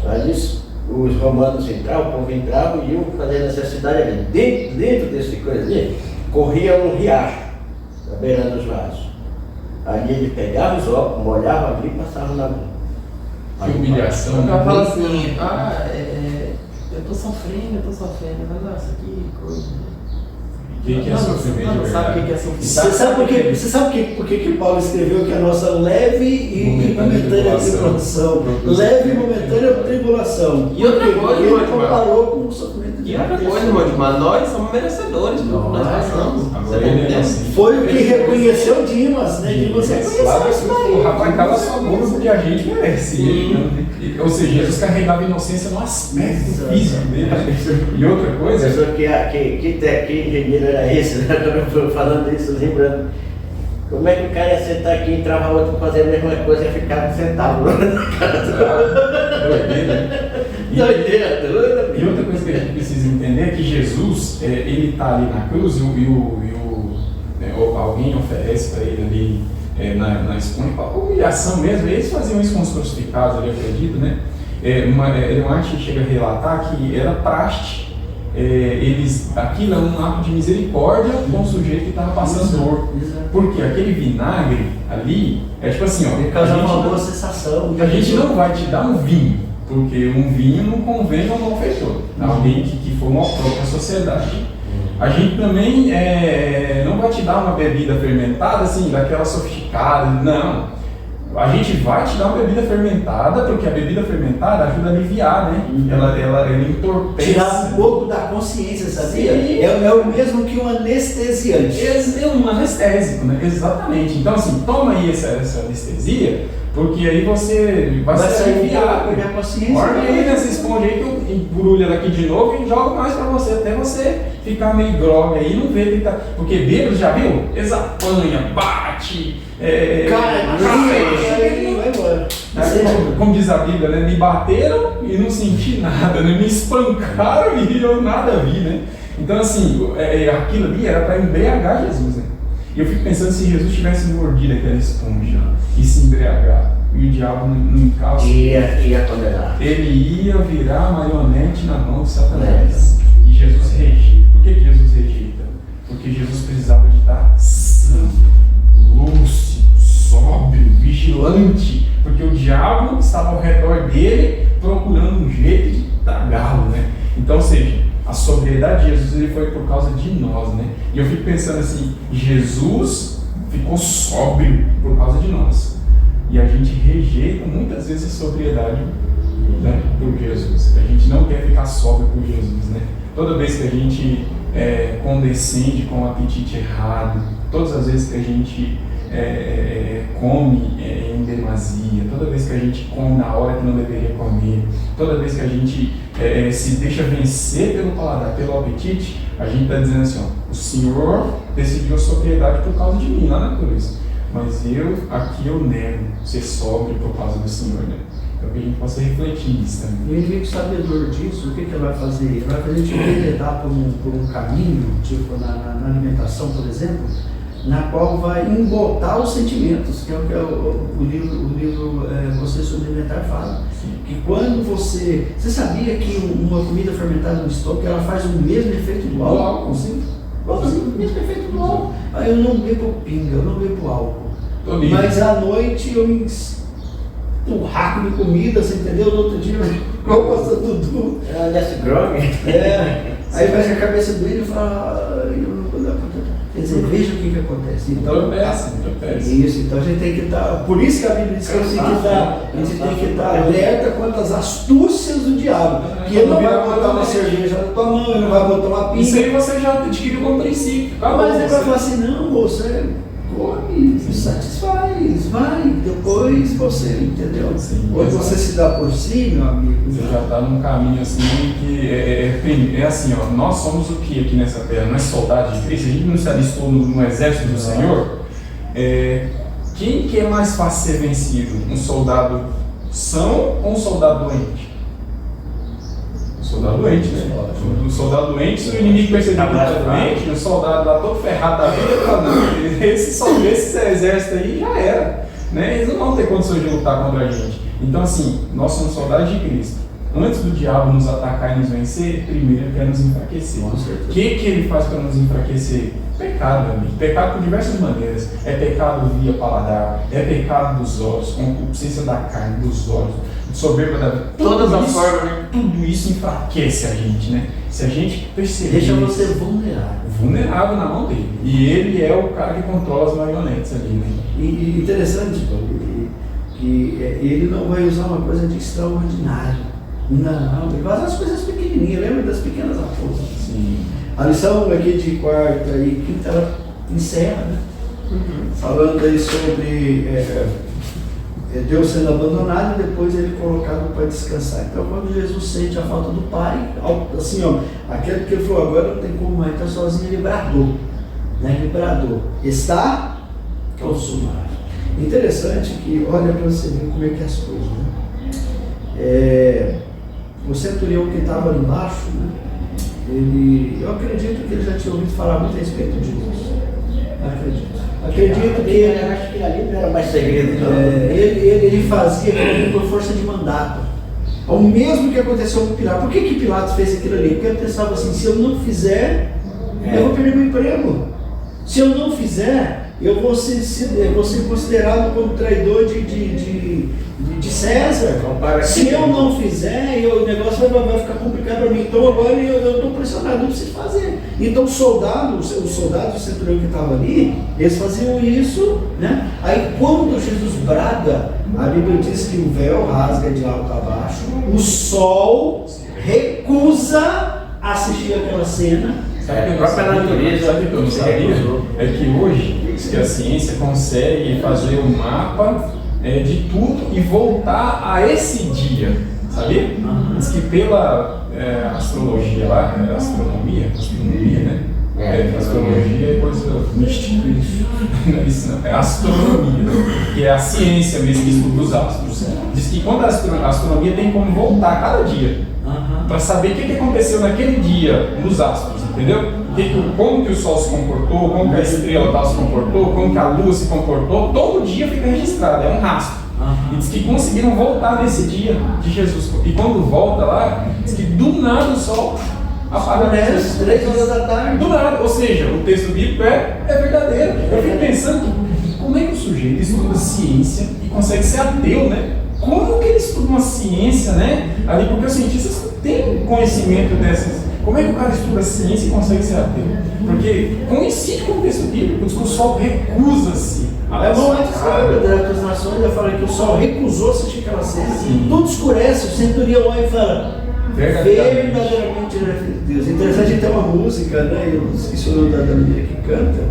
Aí os romanos entravam, o povo entrava e iam fazer necessidade ali. Dentro desse coisa ali, corria um riacho, na beira dos vasos. Ali ele pegava os óculos, molhava ali e passava na mão. Que humilhação. Ela fala assim, eu tô sofrendo, mas nossa, que coisa. O que é sofrimento? Não sabe o que é sofrimento. Você sabe por que Paulo escreveu que a nossa leve e momentânea tribulação? Leve e momentânea tribulação. E outra coisa, porque irmão, ele comparou com o sofrimento de E outra Cristo. coisa, irmão, mas nós somos merecedores do que nós passamos. Você tá entendendo? Foi o que reconheceu Dimas, né? Dimas Claro, reconheceu isso daí. o rapaz cala sua boca porque a gente merece. Ou seja, Jesus carregava inocência no aspecto físico dele. Né? E outra coisa. Pessoa que engenheiro era esse, né? Quando eu falando isso, lembrando. Como é que o cara ia sentar aqui e entrava outro pra fazer a mesma coisa e ficava sentado lá na casa? Doideira. Doideira. E outra coisa que a gente precisa entender é que Jesus, ele está ali na cruz alguém oferece para ele ali na esponja, humilhação mesmo. Eles faziam isso com os crucificados, eu acredito, né? Martin chega a relatar que era praxe. Aquilo é um ato de misericórdia com o sujeito que estava passando dor. Porque aquele vinagre ali é tipo assim, ó, Causar uma boa sensação. a gente não vai te dar um vinho, porque um vinho não convém ao malfeitor, alguém que for mal próprio à sociedade. A gente também não vai te dar uma bebida fermentada, assim, daquela sofisticada, não. A gente vai te dar uma bebida fermentada, porque a bebida fermentada ajuda a aliviar, né? Ela entorpece. Tirar um pouco da consciência, sabia? Sim. É o mesmo que um anestesiante. É um anestésico, né? Exatamente. Então, assim, toma aí essa anestesia, porque aí você vai se aliviar. Perder a consciência. Guarda aí nessa esponja aí que eu embrulho ela aqui de novo e jogo mais pra você, até você ficar meio grogue aí e não ver que tá. Porque bêbado, já viu? Eles apanha, bate. Cara, vai embora. Como diz a Bíblia, né? Me bateram e não senti nada, né? Me espancaram e eu nada vi, né? Então, assim, aquilo ali era para embriagar Jesus, né? E eu fico pensando se Jesus tivesse mordido aquela esponja e se embriagar, e o diabo não encalça, Ia condenar. ele ia virar marionete na mão de Satanás. E Jesus rejeita. Por que Jesus rejeita? Porque Jesus precisava de estar santo, lúcido, sóbrio, vigilante, porque o diabo estava ao redor dele procurando um jeito de tragá-lo, né? Então, ou seja, a sobriedade de Jesus ele foi por causa de nós, né? E eu fico pensando assim, Jesus ficou sóbrio por causa de nós. E a gente rejeita muitas vezes a sobriedade, né, por Jesus. A gente não quer ficar sóbrio por Jesus, né? Toda vez que a gente condescende com o apetite errado, todas as vezes que a gente come em demasia, toda vez que a gente come na hora que não deveria comer, toda vez que a gente se deixa vencer pelo paladar, pelo apetite, a gente está dizendo assim, ó, o Senhor decidiu a sobriedade por causa de mim lá na cruz, mas eu nego ser sóbrio por causa do Senhor, né? Então que a gente possa refletir nisso também. E o indivíduo sabedor disso, o que ele vai fazer? Ele vai fazer a gente enveredar por um caminho, tipo na alimentação, por exemplo, na qual vai embotar os sentimentos, que é o que o livro Você sobre Alimentar fala. Que quando você sabia que uma comida fermentada no estômago, ela faz o mesmo efeito do álcool? Sim. O mesmo efeito do álcool. Eu não bebo pinga, eu não bebo álcool. Mas à noite eu me turraco de comida, você entendeu? No outro dia eu gosto tudo. Desce grog. Aí fecha a cabeça dele e fala, eu não vou dar conta. dizer, veja o que acontece. Então, isso, então a gente tem que estar. Por isso que a Bíblia diz que a gente tem que estar alerta quanto às astúcias do diabo. Que ele não vai botar uma cerveja na tua mão, ele não vai botar uma pinga. Isso aí você já adquiriu como princípio. Mas ele vai falar assim, não, você come, satisfaz, vai, depois você, entendeu? Sim, Hoje você se dá por si, meu amigo. Você já está num caminho assim que é assim, ó, nós somos o que aqui nessa terra? Não é soldado de Cristo? A gente não se alistou no exército do Senhor? Quem que é mais fácil ser vencido? Um soldado são ou um soldado doente? Um soldado doente, né? Um soldado doente, se o inimigo perceber que está doente, o soldado lá todo ferrado da vida, fala, não, esse exército aí já era, né? Eles não vão ter condições de lutar contra a gente. Então assim, nós somos soldados de Cristo. Antes do diabo nos atacar e nos vencer, primeiro ele quer nos enfraquecer. O que ele faz para nos enfraquecer? Pecado, amigo. Pecado por diversas maneiras. É pecado via paladar, é pecado dos olhos, concupiscência da carne, dos olhos, soberba da vida. Todas as formas, né? Tudo isso enfraquece a gente, né? Se a gente perceber. Deixa você vulnerável. Vulnerável na mão dele. E ele é o cara que controla as marionetes ali, né? E interessante, que ele não vai usar uma coisa de extraordinário. Não, ele vai usar as coisas pequenininhas, lembra das pequenas raposas? Sim. A lição aqui de quarta e quinta, ela encerra, né? Falando aí sobre Deus sendo abandonado e depois ele colocado para descansar. Então, quando Jesus sente a falta do Pai, assim, ó, aquele que ele falou, agora não tem como mais estar sozinho, ele bradou, né? Ele bradou, está consumado. Interessante que, olha para você ver como é que é as coisas, né? O centurião que estava ali embaixo, né? Eu acredito que ele já tinha ouvido falar muito a respeito de Jesus. Acredito que ele, acho que ali não era mais segredo, não. ele fazia aquilo por força de mandato. O mesmo que aconteceu com Pilatos. Por que Pilatos fez aquilo ali? Porque ele pensava assim, se eu não fizer, eu vou perder meu emprego. Se eu não fizer, eu vou ser considerado como traidor de César. Se eu não fizer, o negócio vai ficar complicado para mim. Então agora eu estou pressionado, eu preciso fazer. Então os soldados do centurião que estavam ali, eles faziam isso, né? Aí quando Jesus brada, a Bíblia diz que o véu rasga de alto a baixo, o sol recusa assistir aquela cena. Sabe a própria natureza, sabe o que eu não sabia? É que hoje diz que a ciência consegue fazer um mapa de tudo e voltar a esse dia, sabia? Diz que pela astrologia lá, astronomia, né? Astrologia é coisa mística, não é isso não, é astronomia, que é a ciência mesmo que estuda os astros. Diz que quando a astronomia tem como voltar cada dia, para saber o que aconteceu naquele dia nos astros, entendeu? Como que o Sol se comportou, como que a estrela tal se comportou, como que a Lua se comportou, todo dia fica registrado, é um rastro. E diz que conseguiram voltar nesse dia de Jesus. E quando volta lá, diz que do nada o Sol aparece 3 horas da tarde. Do nada, ou seja, o texto bíblico é verdadeiro. Eu fico pensando como é que o sujeito estuda ciência e consegue ser ateu, né? Como que ele estuda uma ciência, né? Ali, porque os cientistas não têm conhecimento dessas. Como é que o cara estuda ciência e consegue ser ateu? Porque coincide com o texto bíblico, diz que o sol recusa-se. É bom antes das nações, eu falei que o sol recusou assistir aquela cena. Tudo escurece, o centurião olha e fala, verdadeiramente ele é filho de Deus. Interessante ter uma música, né? Eu esqueci o nome da menina que canta.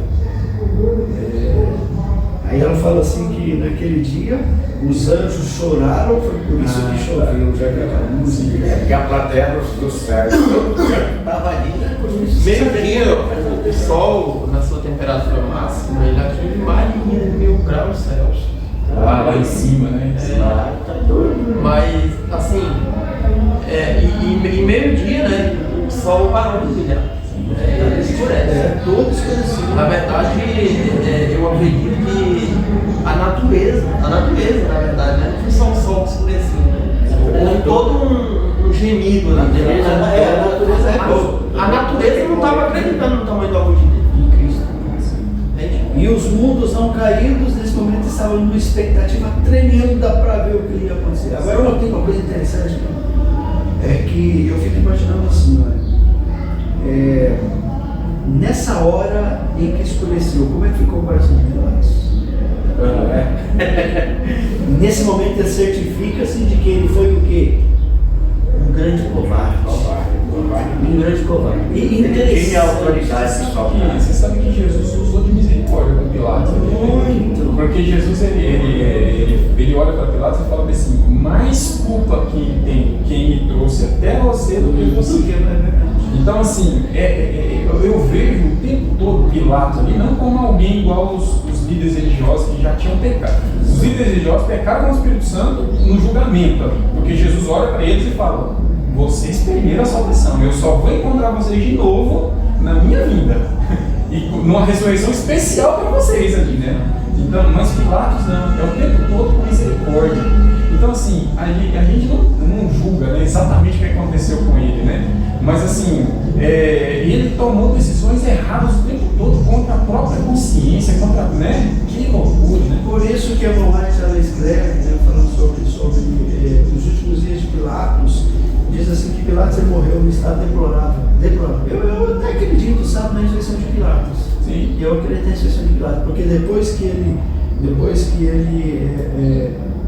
Aí ela fala assim que naquele dia os anjos choraram, foi por isso que choveu, já que aquela música. Que a plateia do céu estava ali, né? Meio-dia, o sol, na sua temperatura máxima, ele atinge mais de 1000 graus Celsius. Lá em cima, né? Tá doido. Mas, assim, e meio-dia, né? O sol parou de brilhar. Escurece. Todo escurecido. Na verdade, eu acredito que a natureza, na verdade, né? Não foi só o sol que escureceu, né? Houve todo um gemido na natureza. A natureza não estava acreditando no tamanho do amor de Cristo. Entende? E os mundos não caídos, nesse momento, estavam numa expectativa tremenda para ver o que ia acontecer. Agora, eu tenho uma coisa interessante, é que eu fico imaginando assim, olha, nessa hora em que escureceu, como é que ficou o coração de Pilatos? Nesse momento ele certifica-se de que ele foi o quê? Um grande covarde. Um grande covarde. Ele tinha autoridade de salvar. Você sabe que Jesus usou de misericórdia com Pilatos. Muito. Porque Jesus ele olha para Pilatos e fala assim: mais culpa que tem quem me trouxe até você do que você. Então, assim, eu vejo o tempo todo Pilatos ali, não como alguém igual os líderes religiosos que já tinham pecado. Os líderes religiosos pecaram com o Espírito Santo no julgamento ali, porque Jesus olha para eles e fala: vocês perderam a salvação, eu só vou encontrar vocês de novo na minha vinda. E numa ressurreição especial para vocês ali, né? Então, mas Pilatos não, é o tempo todo com misericórdia. Então, assim, a gente não julga, né, exatamente o que aconteceu com ele, né? Mas, assim, ele tomou decisões erradas o tempo todo contra a própria consciência, contra, né? Que loucura, né? Por isso que a White ela escreve, né, falando sobre os últimos dias de Pilatos, diz assim que Pilatos ele morreu num estado deplorável. Eu até acredito, sabe, na ressurreição de Pilatos. Sim. Eu acredito na ressurreição de Pilatos, porque depois que ele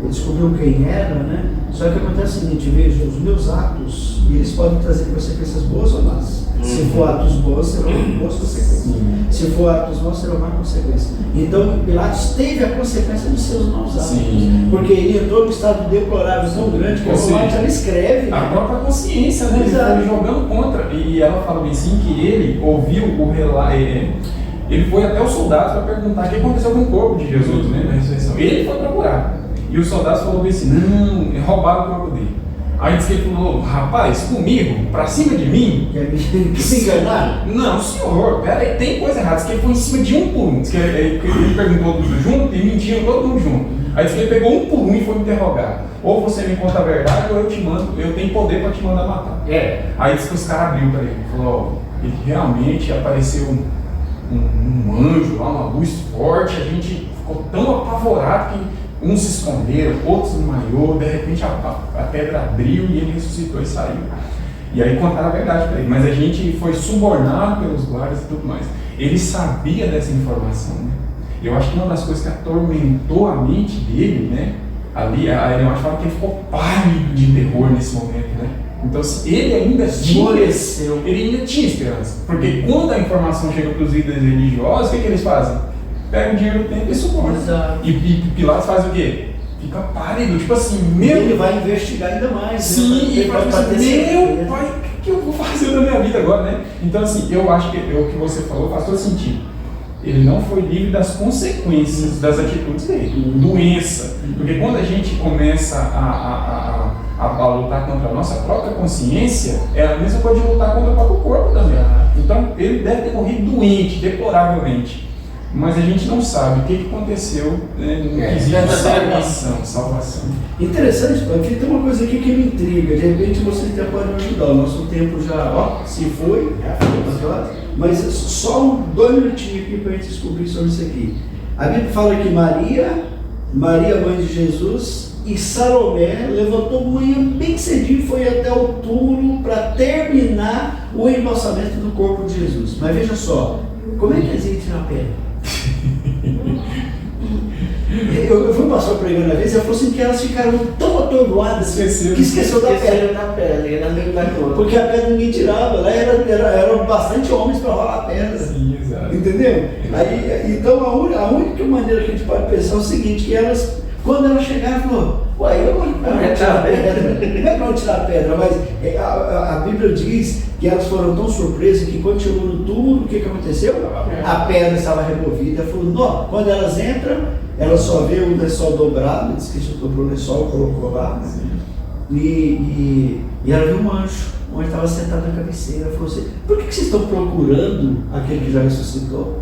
descobriu quem era, né? Só que acontece o seguinte: veja, os meus atos, eles podem trazer consequências boas ou más. Se for atos bons, serão boas consequências. Se for atos maus, serão más consequências. Então, Pilatos teve a consequência dos seus maus atos. Sim. Porque ele entrou num estado deplorável tão grande que a White ela escreve. A própria consciência, né? Ele foi jogando contra. E ela fala bem assim que ele ouviu o relato. Ele foi até os soldados para perguntar o que aconteceu com o corpo de Jesus, né, na ressurreição. Ele foi procurar. E os soldados falaram bem assim: não, roubaram o corpo dele. Aí disse que ele falou: rapaz, comigo, pra cima de mim? Quer me enganar? Não, senhor, peraí, tem coisa errada. Diz que ele foi em cima de um por um. Diz que ele perguntou tudo junto e mentiram todo mundo junto. Aí disse que ele pegou um por um e foi me interrogar. Ou você me conta a verdade, ou eu te mando, eu tenho poder para te mandar matar. Aí disse que os caras abriram para ele. Falou: ele realmente apareceu um anjo lá, uma luz forte. A gente ficou tão apavorado que uns se esconderam, outros desmaiou, de repente a pedra abriu e ele ressuscitou e saiu. E aí contaram a verdade para ele, mas a gente foi subornado pelos guardas e tudo mais. Ele sabia dessa informação, né? Eu acho que uma das coisas que atormentou a mente dele, né? Ali, a Ellen White fala que ele ficou pálido de terror nesse momento, né? Então, ele ainda tinha esperança, porque quando a informação chega para os líderes religiosos, o que eles fazem? Pega o dinheiro do templo e suporta. E Pilatos faz o quê? Fica pálido, tipo assim, ele vai investigar ainda mais. Sim, e vai fazer, meu pai, o que eu vou fazer na minha vida agora, né? Então, assim, eu acho que o que você falou faz todo sentido. Ele não foi livre das consequências das atitudes dele, doença. Porque quando a gente começa a lutar contra a nossa própria consciência, é a mesma coisa de lutar contra o próprio corpo também. Então, ele deve ter morrido doente, deploravelmente. Mas a gente não sabe o que aconteceu, né, no quesito salvação. Interessante, porque tem uma coisa aqui que me intriga. De repente você até pode me ajudar. O nosso tempo já, se foi, mas só 2 minutinhos aqui para a gente descobrir sobre isso aqui. A Bíblia fala que Maria, mãe de Jesus, e Salomé levantou manhã bem cedinho e foi até o túmulo para terminar o embalsamento do corpo de Jesus. Mas veja só, como é que eles iam tirar a pedra? Eu fui passar pregando uma vez e ela falou assim que elas ficaram tão atordoadas que esqueceu da pedra. Porque a pedra ninguém tirava, lá eram bastante homens para rolar a pedra. Sim, exato. Entendeu? Aí, então a única maneira que a gente pode pensar é o seguinte: que elas, quando elas chegaram, falou: uai, eu não vou tirar a pedra. Não é que não tirar a pedra, mas a Bíblia diz que elas foram tão surpresas que quando chegou no túmulo, o que aconteceu? A pedra estava removida. Ela falou: não, quando elas entram, ela só vê o lençol dobrado, diz que dobrou o lençol, colocou lá, e ela viu um anjo, onde estava sentado na cabeceira. Ela falou assim: por que vocês estão procurando aquele que já ressuscitou?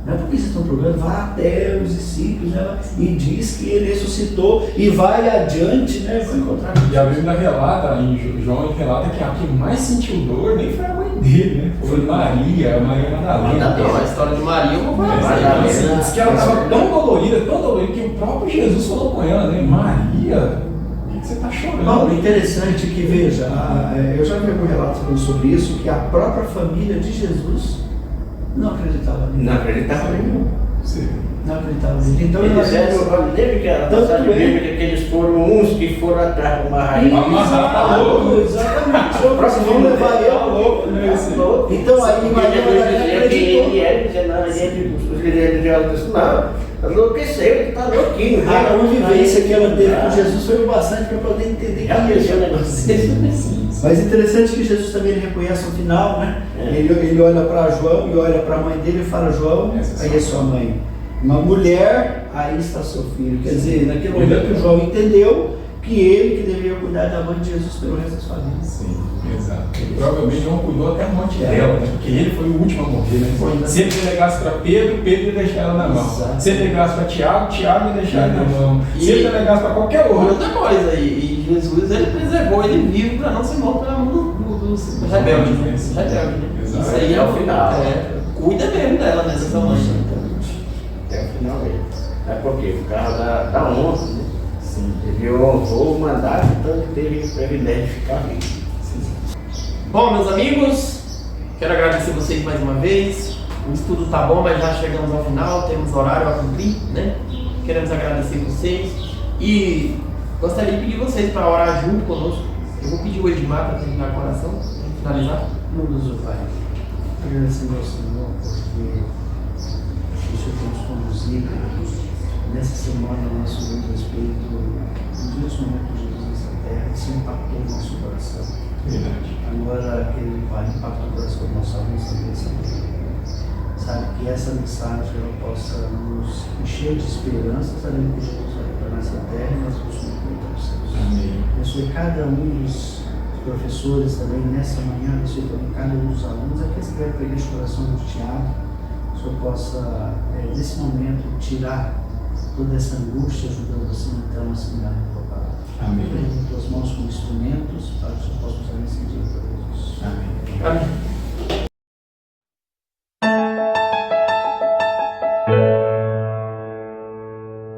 Não é porque vocês estão procurando, vá até os discípulos, né? E diz que ele ressuscitou e vai adiante, né? Vai encontrar. E a Bíblia relata, em João relata que a que mais sentiu dor nem foi a mãe dele, né? Foi Maria Madalena. A história de Maria eu vou falar. Diz que ela estava tão dolorida, que o próprio Jesus falou com ela, né? Maria, por que você está chorando? Paulo, interessante que, veja, eu já vi algum relato falando sobre isso, que a própria família de Jesus Não acreditava nele. Não acreditava nenhum. Sim. Não acreditava nele. Então Eles nós- eram, lembra que a Tanto passagem é. bíblica que eles foram uns que foram atrás para uma raiz. Amarrar tá louco. Exatamente. Eu Próximo vou levar eu. louco, né? Esse- Então aí Porque Maria Jesus Madalena dizia que acreditou. ele era, dizia, não, os líderes religiosos disseram, não, enlouqueceu, ele está louquinho. A convivência que ela teve com Jesus foi o bastante para poder entender Já quem pensou um ele negócio é. desse? Sim, sim. Mas interessante que Jesus também ele reconhece no final, né? É. Ele olha para João e olha para a mãe dele e fala, João, Essa aí é sua mãe. Uma mulher, aí está seu filho. Quer dizer, naquele momento o João entendeu que ele que deveria cuidar da mãe de Jesus pelo resto das famílias. Sim, exato. E provavelmente João cuidou até a morte dela, né? Porque ele foi o último a morrer, né? Foi, né? Se ele delegasse para Pedro, Pedro ia deixar ela na mão. Exato. Se ele delegasse para Tiago, Tiago ia deixar ela na mão. E- Se ele delegasse para qualquer outro. Outra coisa, e Jesus ele preservou ele vivo para não ser morto pela mão dos rebeldes, né? Dos rebeldes, né? Exato. Isso aí é o Final. cuida mesmo dela, né? Dessa mãe. Até o final mesmo. É porque o carro da honra, né? Sim. Ele honrou o mandato, tanto que teve o privilégio de ficar vivo. Bom, meus amigos, quero agradecer vocês mais uma vez. O estudo tá bom, mas já chegamos ao final, temos horário a cumprir, né? Queremos agradecer vocês e gostaria de pedir vocês para orar junto conosco. Eu vou pedir o Edmar para terminar a oração, para finalizar. Não uso, Pai. Agradecemos ao Senhor porque o Senhor nos conduzido nessa semana ao nosso respeito nos últimos momentos de Jesus nessa terra, isso impactou o nosso coração. Verdade. Agora aquele Pai impacta o coração do nosso aluno também, sabe que essa mensagem ela possa nos encher de esperança, sabendo que Jesus vai retornar nessa terra e nós vamos cumprir os céus. Amém. Abençoe cada um dos professores também nessa manhã, abençoe também cada um dos alunos, aqueles que vai pegar o coração angustiado, que o Senhor possa, nesse momento, tirar toda essa angústia, ajudando você então a assimilar a tua palavra. Amém. Em tuas mãos como instrumentos, para que o Senhor possa usar nesse dia para Jesus. Amém. Amém.